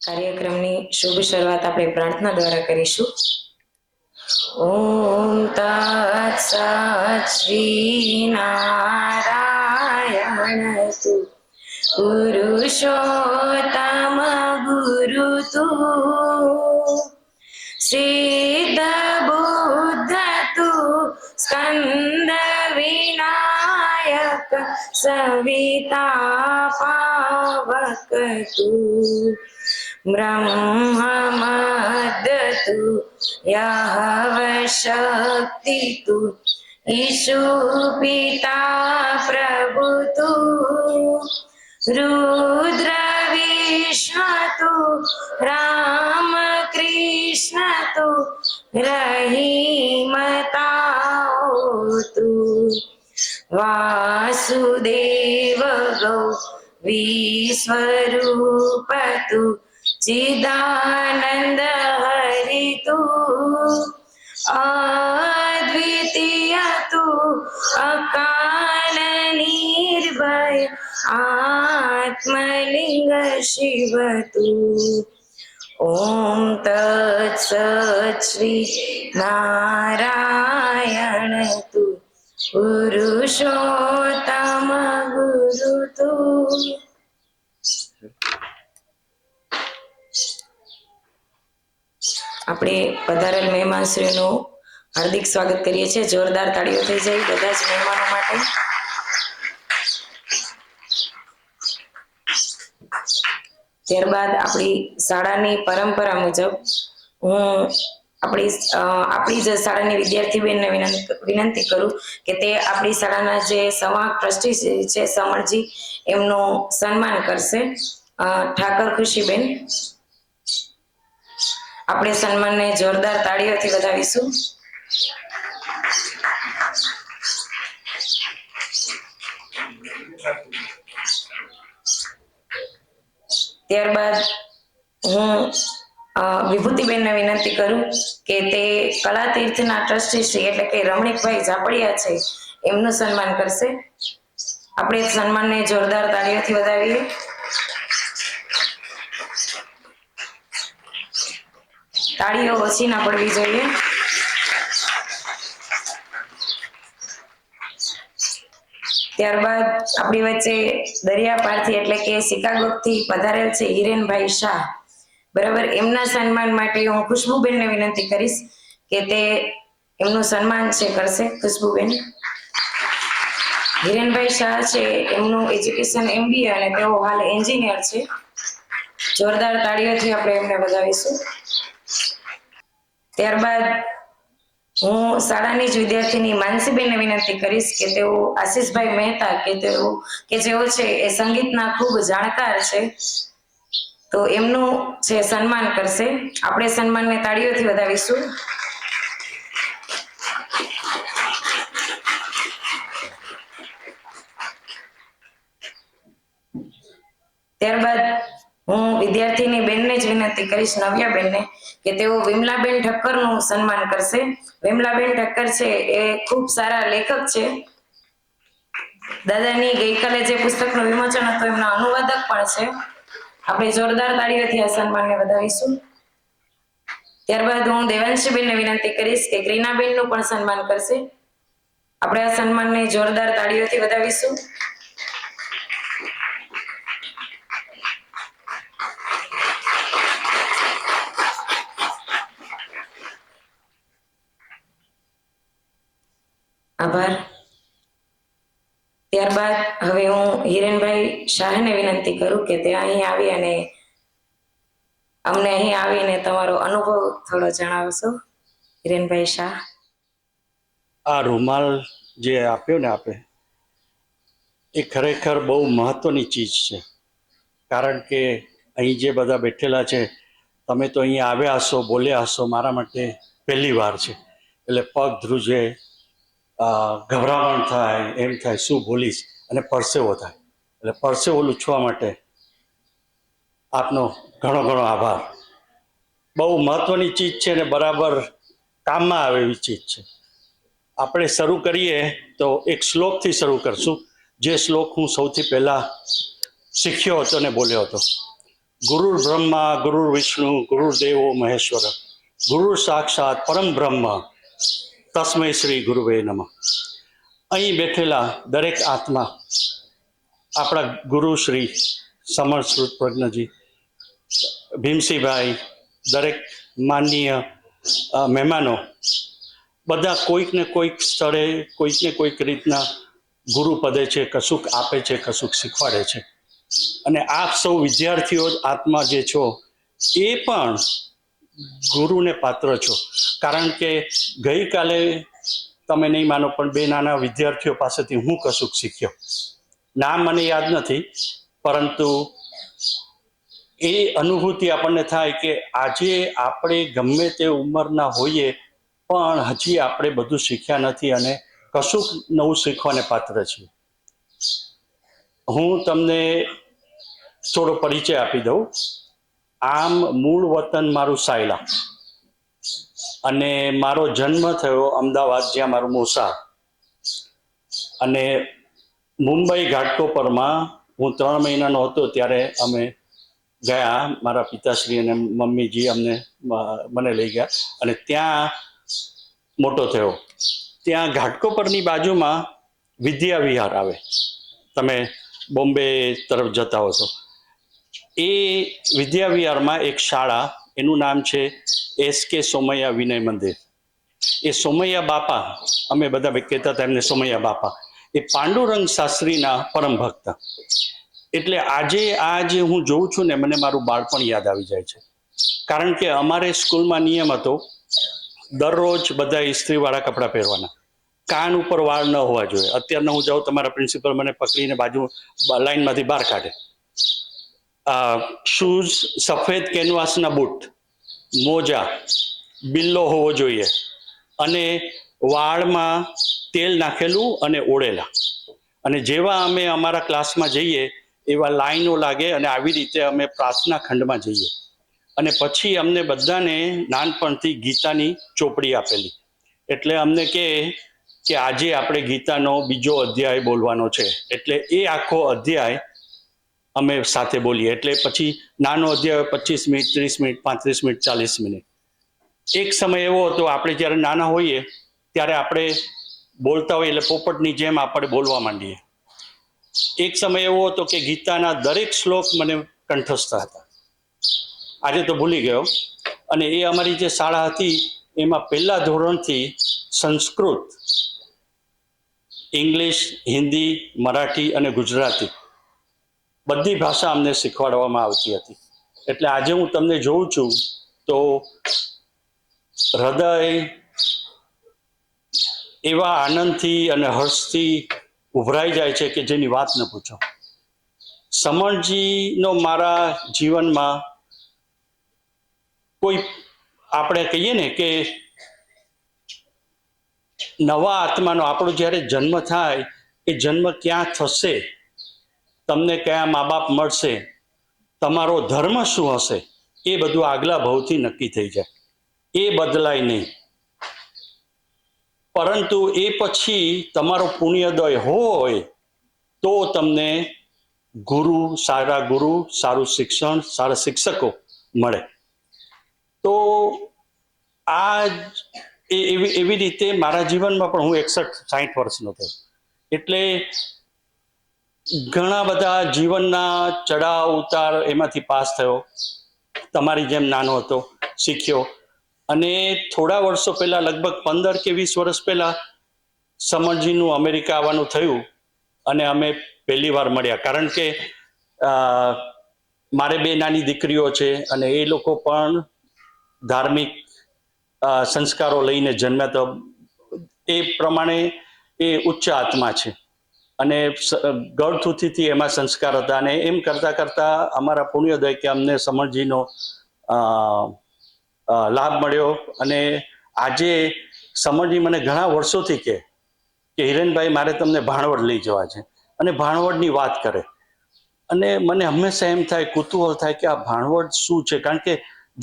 કાર્યક્રમની શુભ શરૂઆત આપણે પ્રાર્થના દ્વારા કરીશું। ઓમ તત્સત શ્રી નારાયણ તુ પુરુષોત્તમ ગુરુ તુ સિદ્ધ બુદ્ધ તુ સ્કંદ વિનાયક સવિતા પાવક તુ ब्रह्ममद तु यः शक्ति तु ईशु पिता प्रभु तु रुद्र विष्णु तु राम कृष्ण तु रहीमताओ तु वासुदेव गौ विश्वरूप तु चिदानंद हरि तु अद्वितीय तु अकाल निर्भय आत्मलिंग शिव तु ओम तत्सत श्री नारायण तु पुरुषोत्तम गुरु तु। આપણે પધારેલ મહેમાનશ્રીનું હાર્દિક સ્વાગત કરીએ છીએ। જોરદાર તાળીઓ થઈ જાય બધા જ મહેમાનો માટે। ત્યારબાદ આપણી શાળાની પરંપરા મુજબ હું આપણી જ શાળાની વિદ્યાર્થી બેનને વિનંતી કરું કે તે આપણી શાળાના જે સંવાહક ટ્રસ્ટી છે સમરજી એમનું સન્માન કરશે। ઠાકર ખુશીબેન, આપણે સન્માનને જોરદાર તાળીઓથી વધાવીશું। ત્યારબાદ હું વિભૂતિબેનને વિનંતી કરું કે તે કલાતીર્થના ટ્રસ્ટી શ્રી એટલે કે રમણીકભાઈ ઝાપડિયા છે એમનું સન્માન કરશે। આપણે સન્માનને જોરદાર તાળીઓથી વધાવીએ। તાળીઓ ઓછી ના પડવી જોઈએ। ત્યારબાદ આપણી વચ્ચે દરિયાપારથી એટલે કે શિકાગોથી પધારેલ છે હિરેનભાઈ શાહ, બરાબર, એમના સન્માન માટે હું ખુશ્બુબેનને વિનંતી કરીશ કે તે એમનું સન્માન છે કરશે। ખુશ્બુબેન, હિરેનભાઈ શાહ છે એમનું એજ્યુકેશન MBA અને તેઓ હાલ એન્જિનિયર છે। જોરદાર તાળીઓથી આપણે એમને વધાવીશું। ત્યારબાદ હું શાળાની જ વિદ્યાર્થીની માનસીબેનને વિનંતી કરીશ કે તેઓ આશીષભાઈ મહેતા કે જેઓ છે એ સંગીતના ખૂબ જાણકાર છે તો એમનું છે સન્માન કરશે। આપણે સન્માનને તાળીઓથી વધાવીશું। ત્યારબાદ હું વિદ્યાર્થીની બેનને જ વિનંતી કરીશ નવ્યાબેનને કે તેઓ વિમલાબેન ઠક્કરનું સન્માન કરશે। વિમલાબેન ઠક્કર છે એ ખૂબ સારા લેખક છે। દાદાની ગઈકાલે જે પુસ્તકનું વિમોચન હતું એમના અનુવાદક પણ છે। આપણે જોરદાર તાળીઓથી આ સન્માનને વધાવીશું। ત્યારબાદ હું દેવાંશીબેનને વિનંતી કરીશ કે ગ્રીનાબેનનું પણ સન્માન કરશે। આપણે આ સન્માનને જોરદાર તાળીઓથી વધાવીશું। આભાર। ત્યારબાદ હવે હું હિરેનભાઈ શાહને વિનંતી કરું કે તે અહીં આવી અને અમને અહીં આવીને તમારો અનુભવ થોડો જણાવશો। હિરેનભાઈ શાહ, આ રૂમાલ જે આપ્યો ને આપે એ ખરેખર બહુ મહત્વની ચીજ છે, કારણ કે અહીં જે બધા બેઠેલા છે તમે તો અહીંયા આવ્યા હશો, બોલ્યા હશો, મારા માટે પહેલી વાર છે એટલે પગ ધ્રુજે, ગભરામણ થાય, એમ થાય શું બોલીશ, અને પરસેવો થાય, એટલે પરસેવો લૂછવા માટે આપનો ઘણો ઘણો આભાર। બહુ મહત્વની ચીજ છે ને બરાબર કામમાં આવે એવી ચીજ છે। આપણે શરૂ કરીએ તો એક શ્લોકથી શરૂ કરશું, જે શ્લોક હું સૌથી પહેલાં શીખ્યો હતો ને બોલ્યો હતો। ગુરુર બ્રહ્મા ગુરુર વિષ્ણુ ગુરુર્દેવો મહેશ્વર ગુરુ સાક્ષાત પરમ બ્રહ્મ તસ્મૈ શ્રી ગુરુવે નમઃ. અહીં બેઠેલા દરેક આત્મા, આપણા ગુરુ શ્રી સમર્થ શ્રુત પ્રજ્ઞજી, ભીમસિંહભાઈ, દરેક માનનીય મહેમાનો, બધા કોઈક ને કોઈક સ્થળે કોઈક ને કોઈક રીતના ગુરુ પદે છે, કશુંક આપે છે, કશુંક શીખવાડે છે. અને આપ સૌ વિદ્યાર્થીઓ આત્મા જે છો એ પણ ગુરુને પાત્ર છો. કારણ કે ગઈકાલે તમે નહીં માનો પણ 2 નાના વિદ્યાર્થીઓ પાસેથી હું કશુંક શીખ્યો. નામ મને યાદ નથી, પરંતુ એ અનુભૂતિ આપણને થાય કે આજે આપણે ગમે તે ઉંમરના હોઈએ પણ હજી આપણે બધું શીખ્યા નથી અને કશુંક નવું શીખવાને પાત્ર છીએ. હું તમને થોડો પરિચય આપી દઉં. આમ મૂળ વતન મારું સાયલા અને મારો જન્મ થયો અમદાવાદ, જ્યાં મારું મોસા. અને મુંબઈ ઘાટકોપરમાં હું 3 મહિનાનો હતો ત્યારે અમે ગયા, મારા પિતાશ્રી અને મમ્મીજી મને લઈ ગયા અને ત્યાં મોટો થયો. ત્યાં ઘાટકોપરની બાજુમાં વિદ્યા વિહાર આવે, તમે બોમ્બે તરફ જતા હો તો. એ વિદ્યા વિહારમાં એક શાળા, એનું નામ છે એસ.કે. સોમૈયા વિનય મંદિર. એ સોમૈયા બાપા, અમે બધા કહેતા હતા એમને સોમૈયા બાપા, એ પાંડુરંગ શાસ્ત્રીના પરમ ભક્ત. એટલે આજે હું જોઉં છું ને, મને મારું બાળપણ યાદ આવી જાય છે. કારણ કે અમારે સ્કૂલમાં નિયમ હતો, દરરોજ બધા ઇસ્ત્રીવાળા કપડાં પહેરવાના, કાન ઉપર વાળ ન હોવા જોઈએ. અત્યારના હું જાઉં, તમારા પ્રિન્સિપલ મને પકડીને બાજુ લાઈનમાંથી બહાર કાઢે. શૂઝ, સફેદ કેનવાસના બૂટ, મોજા, બિલ્લો હોવો જોઈએ અને વાળમાં તેલ નાખેલું અને ઓળેલા. અને જેવા અમે અમારા ક્લાસમાં જઈએ એવા લાઈનો લાગે અને આવી રીતે અમે પ્રાર્થના ખંડમાં જઈએ. અને પછી અમને બધાને નાનપણથી ગીતાની ચોપડી આપેલી. એટલે અમને કે આજે આપણે ગીતાનો બીજો અધ્યાય બોલવાનો છે. એટલે એ આખો અધ્યાય અમે સાથે બોલીએ. એટલે પછી નાનો અધ્યાય 25 મિનિટ, 30 મિનિટ, 35 મિનિટ, 40 મિનિટ. એક સમય એવો હતો, આપણે જ્યારે નાના હોઈએ ત્યારે આપણે બોલતા હોઈએ એટલે પોપટની જેમ આપણે બોલવા માંડીએ. એક સમય એવો હતો કે ગીતાના દરેક શ્લોક મને કંઠસ્થ હતા. આજે તો ભૂલી ગયો. અને એ અમારી જે શાળા હતી એમાં 1લા ધોરણથી સંસ્કૃત, ઇંગ્લિશ, હિન્દી, મરાઠી અને ગુજરાતી બધી ભાષા અમને શીખવાડવામાં આવતી હતી. એટલે આજે હું તમને જોઉં છું તો હૃદય એવા આનંદથી અને હર્ષથી ઉભરાઈ જાય છે કે જેની વાત ન પૂછો. સમણજીનો મારા જીવનમાં કોઈ, આપણે કહીએ ને કે નવા આત્માનો આપણો જ્યારે જન્મ થાય, એ જન્મ ક્યાં થશે, તમને કયા મા બાપ મળશે, તમારો ધર્મ શું હશે, એ બધું આગલા ભાવથી નક્કી થઈ જાય. એ બદલાય નહીં. પરંતુ એ પછી તમારો પુણ્યોદય હોય તો તમને સારું શિક્ષણ, સારા શિક્ષકો મળે. તો આ એવી રીતે મારા જીવનમાં પણ, હું 61-60 વર્ષનો થયો એટલે ઘણા બધા જીવનના ચડાવ ઉતાર એમાંથી પાસ થયો. તમારી જેમ નાનો હતો, શીખ્યો. અને થોડા વર્ષો પહેલા, લગભગ 15 કે 20 વર્ષ પહેલા સમણજીનું અમેરિકા આવવાનું થયું અને અમે પહેલી વાર મળ્યા. કારણ કે મારે 2 નાની દીકરીઓ છે અને એ લોકો પણ ધાર્મિક સંસ્કારો લઈને જન્મ્યા. તો એ પ્રમાણે એ ઉચ્ચ આત્મા છે અને ગળથુથીથી એમાં સંસ્કાર હતા. અને એમ કરતાં કરતાં અમારા પુણ્યોદય કે અમને સમણજીનો લાભ મળ્યો. અને આજે સમણજી મને ઘણા વર્ષોથી કે હિરેનભાઈ, મારે તમને ભાણવડ લઈ જવા છે, અને ભાણવડની વાત કરે. અને મને હંમેશા એમ થાય, કુતૂહલ થાય કે આ ભાણવડ શું છે. કારણ કે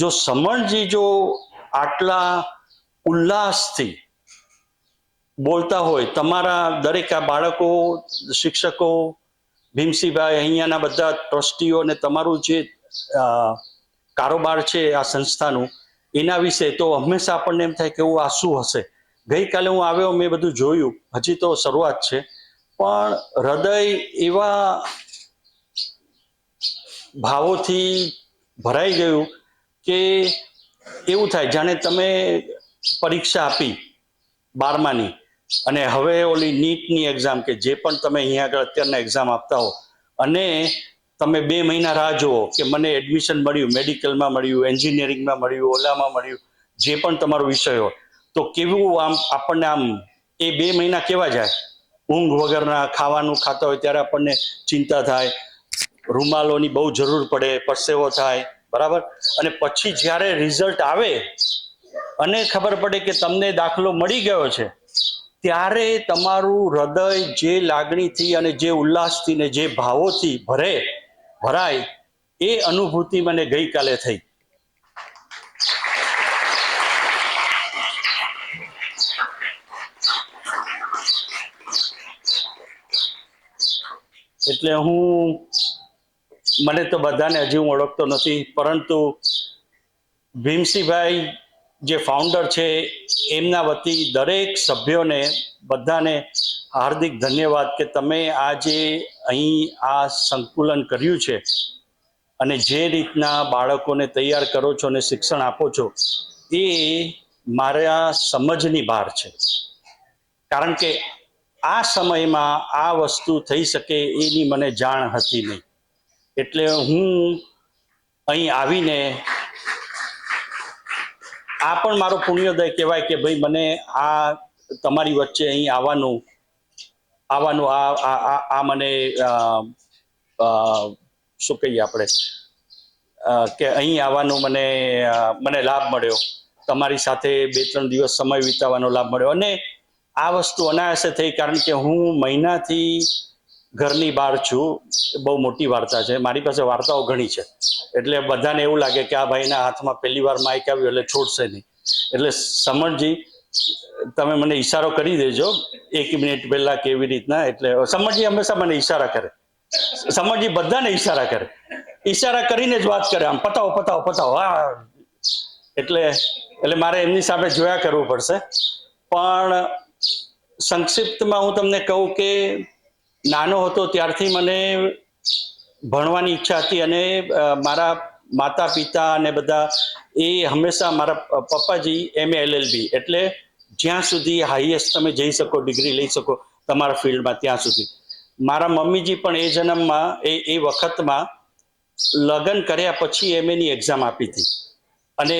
જો સમણજી જો આટલા ઉલ્લાસથી બોલતા હોય, તમારા દરેક આ બાળકો, શિક્ષકો, ભીમસિંહભાઈ, અહીંયાના બધા ટ્રસ્ટીઓ અને તમારું જે કારોબાર છે આ સંસ્થાનું એના વિશે, તો હંમેશા આપણને એમ થાય કે આ શું હશે. ગઈકાલે હું આવ્યો, મેં બધું જોયું, હજી તો શરૂઆત છે, પણ હૃદય એવા ભાવોથી ભરાઈ ગયું કે એવું થાય જાણે તમે પરીક્ષા આપી 12માની, અને હવે ઓલી નીટની એક્ઝામ, કે જે પણ તમે અહીંયા આગળ અત્યારના એક્ઝામ આપતા હો, અને તમે 2 મહિના રાહ જુઓ કે મને એડમિશન મળ્યું, મેડિકલમાં મળ્યું, એન્જિનિયરિંગમાં મળ્યું, ઓલામાં મળ્યું, જે પણ તમારો વિષય હોય, તો કેવું આમ આપણને આમ એ 2 મહિના કેવા જાય, ઊંઘ વગરના, ખાવાનું ખાતા હોય ત્યારે આપણને ચિંતા થાય, રૂમાલોની બહુ જરૂર પડે, પરસેવો થાય, બરાબર. અને પછી જ્યારે રિઝલ્ટ આવે અને ખબર પડે કે તમને દાખલો મળી ગયો છે, ત્યારે તમારું હૃદય જે લાગણીથી અને જે ઉલ્લાસથી ને જે ભાવોથી ભરાય, એ અનુભૂતિ મને ગઈકાલે થઈ. એટલે મને તો બધાને હજી હું ઓળખતો નથી, પરંતુ ભીમસિંહભાઈ જે ફાઉન્ડર છે, એમના વતી દરેક સભ્યોને બધાને હાર્દિક ધન્યવાદ કે તમે આ જે અહીં આ સંકુલન કર્યું છે અને જે રીતના બાળકોને તૈયાર કરો છો અને શિક્ષણ આપો છો, એ મારા સમજની બહાર છે. કારણ કે આ સમયમાં આ વસ્તુ થઈ શકે એની મને જાણ હતી નહીં. એટલે હું અહીં આવીને, આ પણ મારો પુણ્યોદય કહેવાય કે ભાઈ મને આ તમારી વચ્ચે અહીં આવવાનું આ મને શું કહીએ આપણે કે અહીં આવવાનું મને લાભ મળ્યો, તમારી સાથે 2-3 દિવસ સમય વિતાવવાનો લાભ મળ્યો. અને આ વસ્તુ અનાયાસે થઈ, કારણ કે હું મહિનાથી ઘરની બહાર છું. બહુ મોટી વાર્તા છે, મારી પાસે વાર્તાઓ ઘણી છે, એટલે બધાને એવું લાગે કે આ ભાઈના હાથમાં પહેલી વાર માઇક આવ્યું એટલે છોડશે નહીં. એટલે સમણજી, તમે મને ઈશારો કરી દેજો 1 મિનિટ પહેલા કેવી રીતના. એટલે સમણજી હંમેશા મને ઈશારા કરે, સમણજી બધાને ઈશારા કરે, ઈશારા કરીને જ વાત કરે, આમ પતાવો. હા, એટલે મારે એમની સામે જોયા કરવું પડશે. પણ સંક્ષિપ્તમાં હું તમને કહું કે નાનો હતો ત્યારથી મને ભણવાની ઈચ્છા હતી, અને મારા માતા પિતા અને બધા એ હંમેશા, મારા પપ્પાજી MA LLB, એટલે જ્યાં સુધી હાઈએસ્ટ તમે જઈ શકો, ડિગ્રી લઈ શકો તમારા ફિલ્ડમાં, ત્યાં સુધી. મારા મમ્મીજી પણ એ જન્મમાં એ વખતમાં લગ્ન કર્યા પછી MA ની એક્ઝામ આપી હતી અને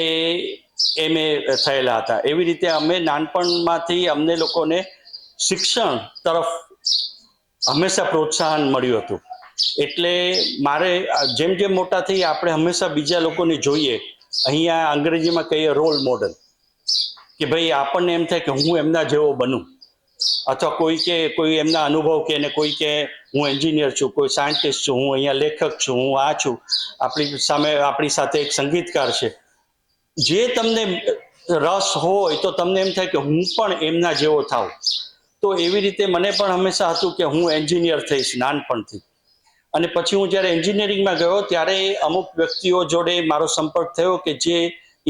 MA થયેલા હતા. એવી રીતે અમે નાનપણમાંથી અમને લોકોને શિક્ષણ તરફ હંમેશા પ્રોત્સાહન મળ્યું હતું. એટલે મારે જેમ જેમ મોટા થઈ, આપણે હંમેશા બીજા લોકોને જોઈએ, અહીંયા અંગ્રેજીમાં કહીએ રોલ મોડલ, કે ભાઈ આપણને એમ થાય કે હું એમના જેવો બનું, અથવા કોઈ એમના અનુભવ કે, ને કોઈ કે હું એન્જિનિયર છું, કોઈ સાયન્ટિસ્ટ છું, હું અહીંયા લેખક છું, હું આ છું, આપણી સાથે એક સંગીતકાર છે. જે તમને રસ હોય તો તમને એમ થાય કે હું પણ એમના જેવો થાઉં. તો એવી રીતે મને પણ હંમેશા હતું કે હું એન્જિનિયર થઈશ નાનપણથી. અને પછી હું જ્યારે એન્જિનિયરિંગમાં ગયો ત્યારે અમુક વ્યક્તિઓ જોડે મારો સંપર્ક થયો કે જે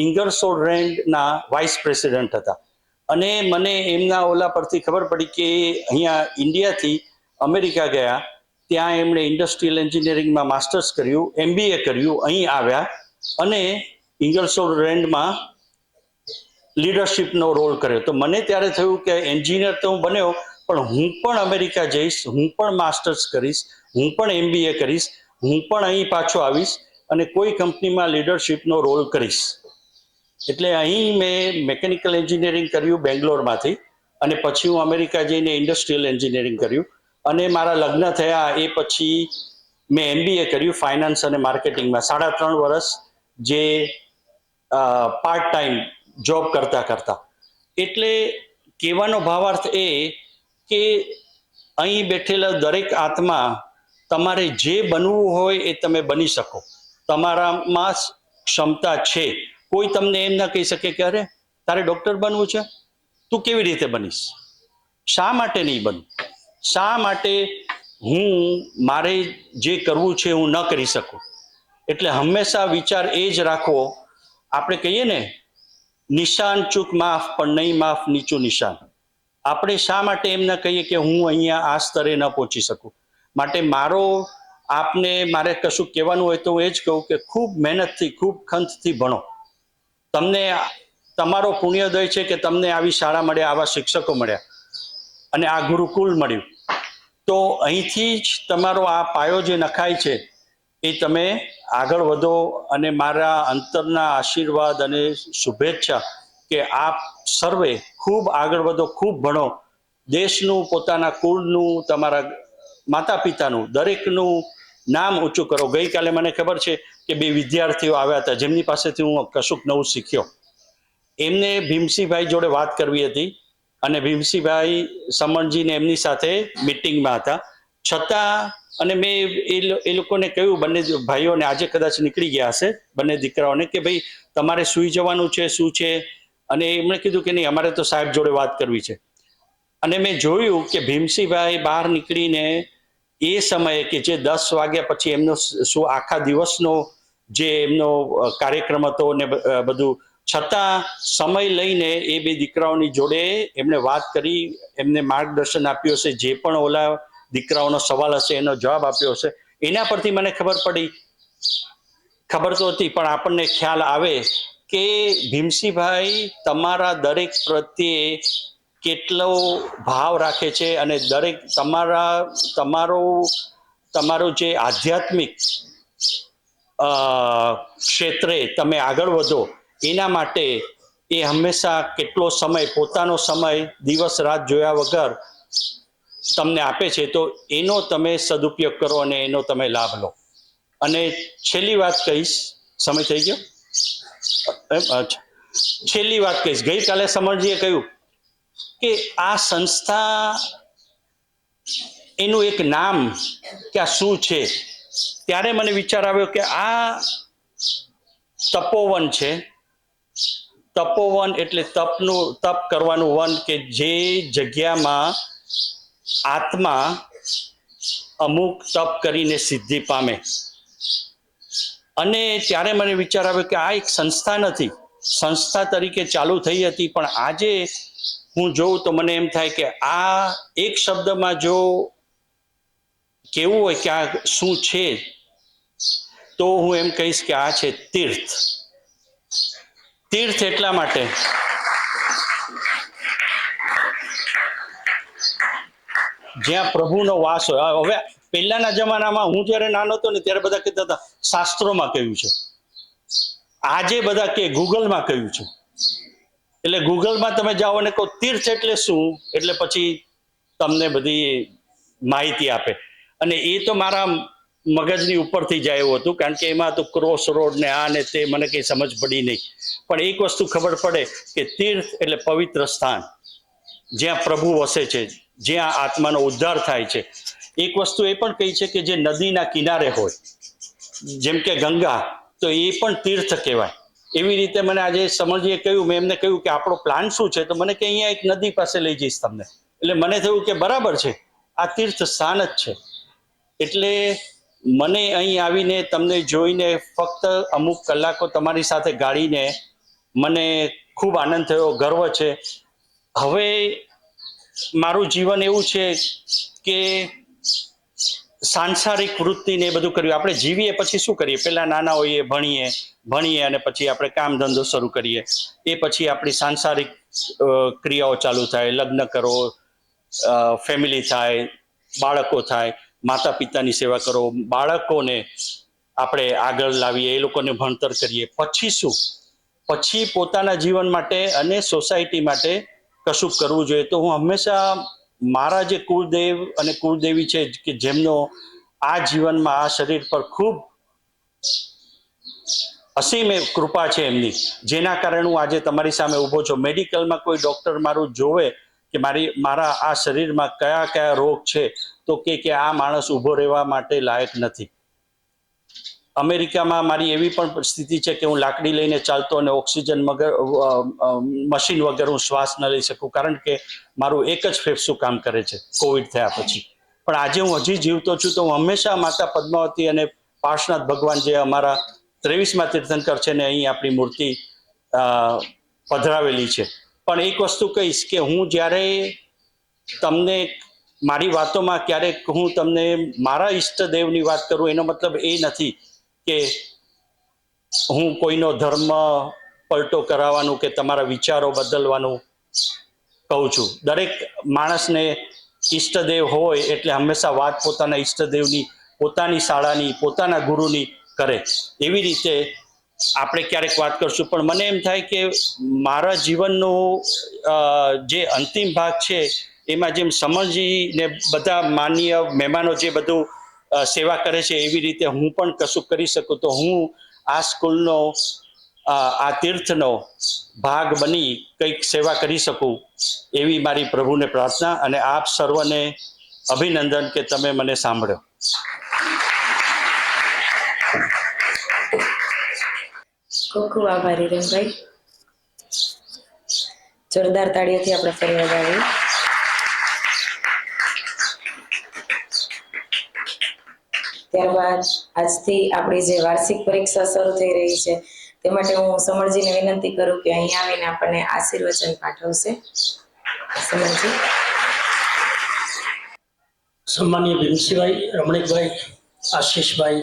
ઇંગર્સોલ રેન્ડના વાઇસ પ્રેસિડેન્ટ હતા, અને મને એમના ઓલા પરથી ખબર પડી કે અહીંયા ઇન્ડિયાથી અમેરિકા ગયા, ત્યાં એમણે ઇન્ડસ્ટ્રીયલ એન્જિનિયરિંગમાં માસ્ટર્સ કર્યું, MBA કર્યું, અહીં આવ્યા અને ઇંગર્સોલ રેન્ડમાં લીડરશિપનો રોલ કર્યો. તો મને ત્યારે થયું કે એન્જિનિયર તો હું બન્યો, પણ હું પણ અમેરિકા જઈશ, હું પણ માસ્ટર્સ કરીશ, હું પણ MBA કરીશ, હું પણ અહીં પાછો આવીશ અને કોઈ કંપનીમાં લીડરશિપનો રોલ કરીશ. એટલે અહીં મેં મેકેનિકલ એન્જિનિયરિંગ કર્યું બેંગ્લોરમાંથી, અને પછી હું અમેરિકા જઈને ઇન્ડસ્ટ્રીયલ એન્જિનિયરિંગ કર્યું, અને મારા લગ્ન થયા એ પછી મેં MBA કર્યું ફાઇનાન્સ અને માર્કેટિંગમાં 3.5 વર્ષ, જે પાર્ટ ટાઈમ જોબ કરતા. એટલે કહેવાનો ભાવાર્થ એ કે અહીં બેઠેલા દરેક આત્મા, તમારે જે બનવું હોય એ તમે બની શકો, તમારામાં ક્ષમતા છે. કોઈ તમને એમ ના કહી શકે કે અરે તારે ડૉક્ટર બનવું છે, તું કેવી રીતે બનીશ? શા માટે નહીં બનવું? શા માટે મારે જે કરવું છે હું ન કરી શકું? એટલે હંમેશા વિચાર એ જ રાખવો, આપણે કહીએ ને નિશાન ચૂક માફ પણ નહીં માફ નીચું નિશાન. આપણે શા માટે એમ ન કહીએ કે હું અહીંયા આ સ્તરે ન પહોંચી શકું? માટે મારે કશું કહેવાનું હોય તો હું એ જ કહું કે ખૂબ મહેનતથી, ખૂબ ખંતથી ભણો. તમને તમારો પુણ્યોદય છે કે તમને આવી શાળા મળ્યા, આવા શિક્ષકો મળ્યા અને આ ગુરુકુલ મળ્યું. તો અહીંથી જ તમારો આ પાયો જે નખાય છે એ તમે આગળ વધો. અને મારા અંતરના આશીર્વાદ અને શુભેચ્છા કે આપ સર્વે ખૂબ આગળ વધો, ખૂબ ભણો. દેશનું, પોતાના કુળનું, તમારા માતા પિતાનું, દરેકનું નામ ઊંચું કરો. ગઈકાલે મને ખબર છે કે 2 વિદ્યાર્થીઓ આવ્યા હતા જેમની પાસેથી હું કશુંક નવું શીખ્યો. એમને ભીમસિંહભાઈ જોડે વાત કરવી હતી અને ભીમસિંહભાઈ સમણજીને એમની સાથે મિટિંગમાં હતા. છતાં અને મેં એ લોકોને કહ્યું, બંને ભાઈઓને, આજે કદાચ નીકળી ગયા હશે બંને દીકરાઓને, કે ભાઈ તમારે સૂઈ જવાનું છે, શું છે? અને એમણે કીધું કે નહીં, અમારે તો સાહેબ જોડે વાત કરવી છે. અને મેં જોયું કે ભીમસિંહભાઈ બહાર નીકળીને એ સમયે કે જે 10 વાગ્યા પછી એમનો શું આખા દિવસનો જે એમનો કાર્યક્રમ હતો ને બધું, છતાં સમય લઈને એ 2 દીકરાઓની જોડે એમણે વાત કરી, એમને માર્ગદર્શન આપ્યું હશે, જે પણ ઓલા દીકરાઓનો સવાલ હશે એનો જવાબ આપ્યો હશે. એના પરથી મને ખબર તો હતી, પણ આપણને ખ્યાલ આવે કે ભીમસિંહભાઈ તમારા દરેક પ્રત્યે કેટલો ભાવ રાખે છે અને દરેક તમારું જે આધ્યાત્મિક ક્ષેત્રે તમે આગળ વધો એના માટે એ હંમેશા કેટલો સમય, પોતાનો સમય દિવસ રાત જોયા વગર તમને આપે છે. તો એનો તમે સદુપયોગ કરો અને એનો તમે લાભ લો. અને છેલ્લી વાત કહીશ, સમય થઈ ગયો? અચ્છા, છેલ્લી વાત કહીશ. ગઈકાલે સમરજીએ કહ્યું કે આ સંસ્થા, એનું એક નામ કે આ શું છે, ત્યારે મને વિચાર આવ્યો કે આ તપોવન છે. તપોવન એટલે તપ કરવાનું વન, કે જે જગ્યામાં આત્મા અમુક તપ કરીને સિદ્ધિ પામે. અને ત્યારે મને વિચાર આવ્યો કે આ એક સંસ્થા નથી, સંસ્થા તરીકે ચાલુ થઈ હતી, પણ આજે હું જોઉં તો મને એમ થાય કે આ એક શબ્દમાં જો કેવું હોય કે આ શું છે, તો હું એમ કહીશ કે આ છે તીર્થ. તીર્થ એટલા માટે જ્યાં પ્રભુનો વાસ હોય. હવે પહેલાના જમાનામાં હું જ્યારે નાનો હતો ને ત્યારે બધા કહેતા હતા શાસ્ત્રોમાં કહ્યું છે, આજે બધા કે ગૂગલમાં કહ્યું છે. એટલે ગૂગલમાં તમે જાઓ અને કહો તીર્થ એટલે શું, એટલે પછી તમને બધી માહિતી આપે. અને એ તો મારા મગજની ઉપરથી જાય એવું હતું, કારણ કે એમાં તો ક્રોસ રોડ ને આ ને તે મને કંઈ સમજ પડી નહીં. પણ એક વસ્તુ ખબર પડે કે તીર્થ એટલે પવિત્ર સ્થાન, જ્યાં પ્રભુ વસે છે, જ્યાં આત્માનો ઉદ્ધાર થાય છે. એક વસ્તુ એ પણ કહી છે કે જે નદીના કિનારે હોય, જેમ કે ગંગા, તો એ પણ તીર્થ કહેવાય. એવી રીતે મને આજે સમજીએ કહ્યું, મેં એમને કહ્યું કે આપણો પ્લાન શું છે, તો મને કે અહીંયા એક નદી પાસે લઈ જઈશ તમને. એટલે મને થયું કે બરાબર છે, આ તીર્થ સ્થાન જ છે. એટલે મને અહીં આવીને તમને જોઈને ફક્ત અમુક કલાકો તમારી સાથે ગાળીને મને ખૂબ આનંદ થયો, ગર્વ છે. હવે મારું જીવન એવું છે કે સાંસારિક વૃત્તિને એ બધું કર્યું. આપણે જીવીએ પછી શું કરીએ? પહેલા નાના હોઈએ, ભણીએ અને પછી આપણે કામ ધંધો શરૂ કરીએ. એ પછી આપણી સાંસારિક ક્રિયાઓ ચાલુ થાય, લગ્ન કરો, ફેમિલી થાય, બાળકો થાય, માતા પિતાની સેવા કરો, બાળકોને આપણે આગળ લાવીએ, એ લોકોને ભણતર કરીએ. પછી શું? પછી પોતાના જીવન માટે અને સોસાયટી માટે કશું કરવું જોઈએ. તો હું હંમેશા મારા જે કુળદેવ અને કુળદેવી છે કે જેમનો આ જીવનમાં, આ શરીર પર ખૂબ અસીમ કૃપા છે એમની, જેના કારણે હું આજે તમારી સામે ઊભો છું. મેડિકલમાં કોઈ ડૉક્ટર મારું જોવે કે મારા આ શરીરમાં કયા કયા રોગ છે, તો કે આ માણસ ઊભો રહેવા માટે લાયક નથી. અમેરિકામાં મારી એવી પણ સ્થિતિ છે કે હું લાકડી લઈને ચાલતો અને ઓક્સિજન મશીન વગર હું શ્વાસ ન લઈ શકું, કારણ કે મારું એક જ ફેફસું કામ કરે છે કોવિડ થયા પછી. પણ આજે હું હજી જીવતો છું, તો હું હંમેશા માતા પદ્માવતી અને પાર્શ્વનાથ ભગવાન જે અમારા 23મા તીર્થંકર છે ને અહીં આપણી મૂર્તિ પધરાવેલી છે. પણ એક વસ્તુ કહીશ કે હું જ્યારે તમને મારી વાતોમાં ક્યારેક હું તમને મારા ઈષ્ટદેવની વાત કરું એનો મતલબ એ નથી કે હું કોઈનો ધર્મ પલટો કરાવવાનું કે તમારા વિચારો બદલવાનું કહું છું. દરેક માણસને ઈષ્ટદેવ હોય એટલે હંમેશા વાત પોતાના ઈષ્ટદેવની, પોતાની શાળાની, પોતાના ગુરુની કરે. એવી રીતે આપણે ક્યારેક વાત કરશું. પણ મને એમ થાય કે મારા જીવનનો જે અંતિમ ભાગ છે એમાં જેમ સમજીને બધા માનનીય મહેમાનો જે બધું સેવા કરે છે એવી રીતે હું પણ કશું કરી શકું તો હું આ સ્કૂલનો આ તીર્થનો ભાગ બની કંઈક સેવા કરી શકું એવી મારી પ્રભુને પ્રાર્થના. અને આપ સર્વને અભિનંદન કે તમે મને સાંભળ્યો. ખૂબ ખૂબ આભાર હિરેનભાઈ. જોરદાર તાળીઓથી આપણે ફરી વધાવીએ. ત્યારબાદ આજથી આપણી જે વાર્ષિક પરીક્ષા શરૂ થઈ રહી છે તે માટે હું સમરજીને વિનંતી કરું કે અહીં આવીને આપણને આશીર્વચન પાઠવશે. સમરજી. સન્માનીય ભીમસિંહભાઈ, રમણીકભાઈ, આશીષભાઈ,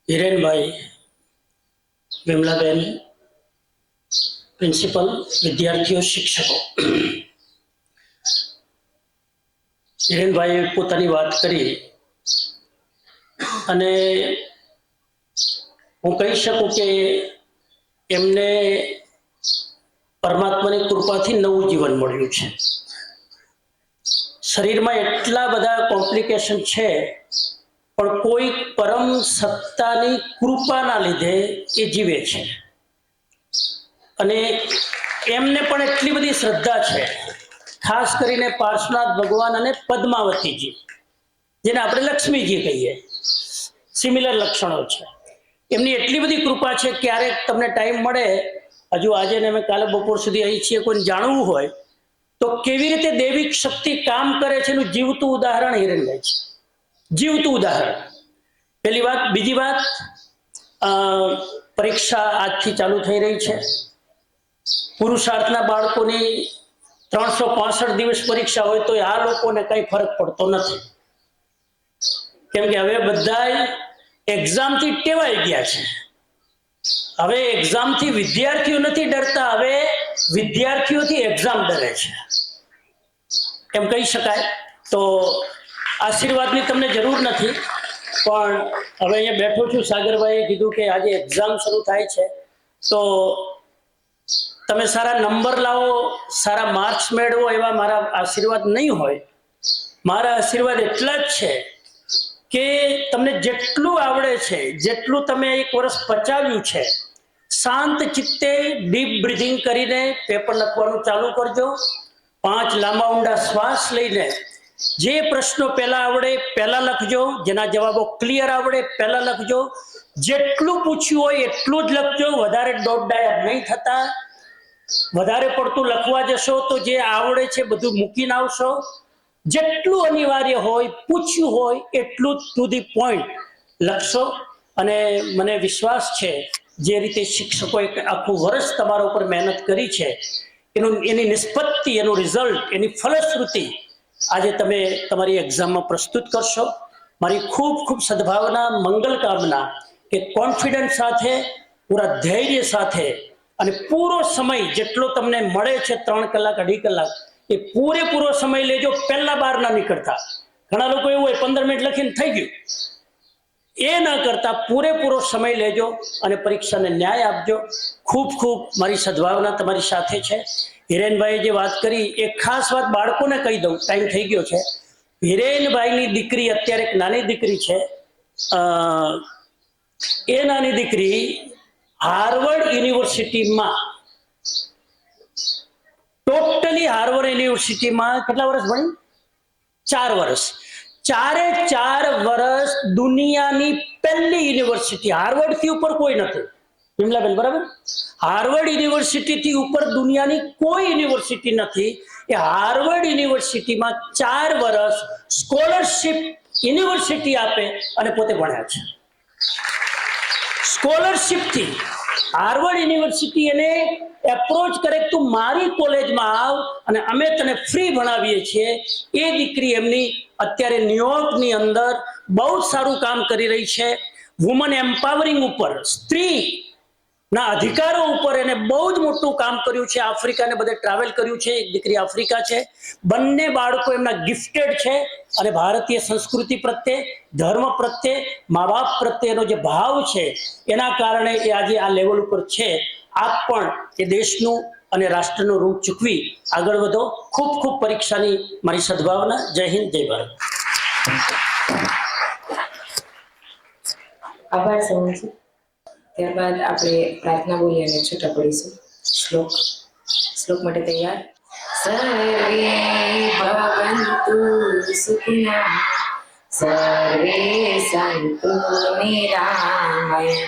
હિરેનભાઈ, વિમલાબેન, પ્રિન્સિપલ, વિદ્યાર્થીઓ, શિક્ષકો. હિરેનભાઈએ પોતાની વાત કરી અને હું કહી શકું કે એમને પરમાત્માની કૃપાથી નવું જીવન મળ્યું છે. શરીરમાં એટલા બધા કોમ્પ્લિકેશન છે પણ કોઈ પરમ સત્તાની કૃપાના લીધે એ જીવે છે. અને એમને પણ એટલી બધી શ્રદ્ધા છે, ખાસ કરીને પાર્શ્વનાથ ભગવાન અને પદ્માવતીજી, જેને આપણે લક્ષ્મીજી કહીએ, સિમિલર લક્ષણો છે. એમની એટલી બધી કૃપા છે, ક્યારેક તમને ટાઈમ મળે, હજુ આજે ને અમે કાલે બપોર સુધી અહીં છીએ, કોઈને જાણવું હોય તો કેવી રીતે દૈવિક શક્તિ કામ કરે છે એનું જીવતું ઉદાહરણ હિરેનભાઈ છે. જીવતું ઉદાહરણ. પહેલી વાત. બીજી વાત, પરીક્ષા આજથી ચાલુ થઈ રહી છે. પુરુષાર્થના બાળકોની 365 દિવસ પરીક્ષા હોય તો આ લોકોને કઈ ફરક પડતો નથી, કેમ કે હવે બધા એક્ઝામથી ટેવાઈ ગયા છે. હવે એક્ઝામથી વિદ્યાર્થીઓ નથી ડરતા, હવે વિદ્યાર્થીઓથી એક્ઝામ ડરે છે એમ કહી શકાય. તો આશીર્વાદની તમને જરૂર નથી, પણ હવે અહીંયા બેઠો છું, સાગરભાઈએ કીધું કે આજે એક્ઝામ શરૂ થાય છે તો તમે સારા નંબર લાવો, સારા માર્ક્સ મેળવો, એવા મારા આશીર્વાદ નહીં હોય. મારા આશીર્વાદ એટલા જ છે કે તમને જેટલું આવડે છે, જેટલું તમે એક વર્ષ પચાવ્યું છે, શાંત ચિત્તે ડીપ બ્રીથિંગ કરીને પેપર લખવાનું ચાલુ કરજો. 5 લાંબા ઊંડા શ્વાસ લઈને જે પ્રશ્નો પહેલા આવડે પહેલા લખજો, જેના જવાબો ક્લિયર આવડે પહેલા લખજો. જેટલું પૂછ્યું હોય એટલું જ લખજો, વધારે દોડડાયા નહીં થતા. વધારે પડતું લખવા જશો તો જે આવડે છે બધું મૂકીને આવશો. જેટલું અનિવાર્ય હોય, પૂછ્યું હોય એટલું ટુ ધી પોઈન્ટ લખશો. અને મને વિશ્વાસ છે જે રીતે શિક્ષકોએ આખું વર્ષ તમારા ઉપર મહેનત કરી છે, એની નિષ્પત્તિ, એનું રિઝલ્ટ, એની ફલશ્રુતિ આજે તમે તમારી એક્ઝામમાં પ્રસ્તુત કરશો. મારી ખૂબ ખૂબ સદભાવના, મંગલ કામના કે કોન્ફિડન્સ સાથે, પૂરા ધૈર્ય સાથે અને પૂરો સમય જેટલો તમને મળે છે, 3 કલાક 2.5 કલાક, એ પૂરેપૂરો સમય લેજો. પહેલા બહાર ના નીકળતા. ઘણા લોકો એવું હોય 15 મિનિટ લખીને થઈ ગયું, એ ના કરતા પૂરેપૂરો સમય લેજો અને પરીક્ષાને ન્યાય આપજો. ખૂબ ખૂબ મારી સદભાવના તમારી સાથે છે. હિરેનભાઈએ જે વાત કરી એ ખાસ વાત બાળકોને કહી દઉં, ટાઈમ થઈ ગયો છે. હિરેનભાઈની દીકરી અત્યારે એક નાની દીકરી છે, એ નાની દીકરી હાર્વર્ડ યુનિવર્સિટીમાં, ટોટલી હાર્વર્ડ યુનિવર્સિટીમાં કેટલા વર્ષ ભણી? 4 વર્ષ. 4 વર્ષ દુનિયાની પહેલી યુનિવર્સિટી. હાર્વર્ડ થી ઉપર કોઈ નથી, વિમલાબેન બરાબર? હાર્વર્ડ યુનિવર્સિટી થી ઉપર દુનિયાની કોઈ યુનિવર્સિટી નથી. એ હાર્વર્ડ યુનિવર્સિટીમાં 4 વર્ષ સ્કોલરશિપ યુનિવર્સિટી આપે અને પોતે ભણ્યા છે. સ્કોલરશિપથી હાર્વર્ડ યુનિવર્સિટી એને એપ્રોચ કરે કે તું મારી કોલેજમાં આવ અને અમે તને ફ્રી ભણાવીએ છીએ. એ દીકરી એમની અત્યારે ન્યુયોર્કની અંદર બહુ જ સારું કામ કરી રહી છે. વુમન એમ્પાવરિંગ ઉપર, સ્ત્રી ના અધિકારો ઉપર એને બહુ જ મોટું કામ કર્યું છે. આફ્રિકાને બધે ટ્રાવેલ કર્યું છે. એક દીકરી આફ્રિકા છે. બંને બાળકો એમના ગિફ્ટેડ છે અને ભારતીય સંસ્કૃતિ પ્રત્યે, ધર્મ પ્રત્યે, મા બાપ પ્રત્યેનો જે ભાવ છે એના કારણે એ આજે આ લેવલ ઉપર છે. આપ પણ એ દેશનું અને રાષ્ટ્રનું ઋણ ચૂકવી આગળ વધો. ખૂબ ખૂબ પરીક્ષાની મારી સદભાવના. જય હિન્દ, જય ભારત. આભાર સમજી. ત્યારબાદ આપણે પ્રાર્થના બોલી અને છૂટા પડીશું. શ્લોક માટે તૈયાર? સર્વે ભવન્તુ સુખિનઃ, સર્વે સંતુ નિરામયા,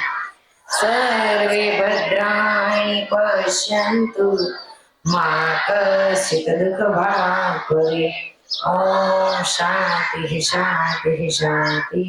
સર્વે ભદ્રાણિ પશ્યન્તુ, મા કશ્ચિત દુઃખભાગ્ ભવેत्. ઓમ શાંતિ શાંતિ શાંતિ.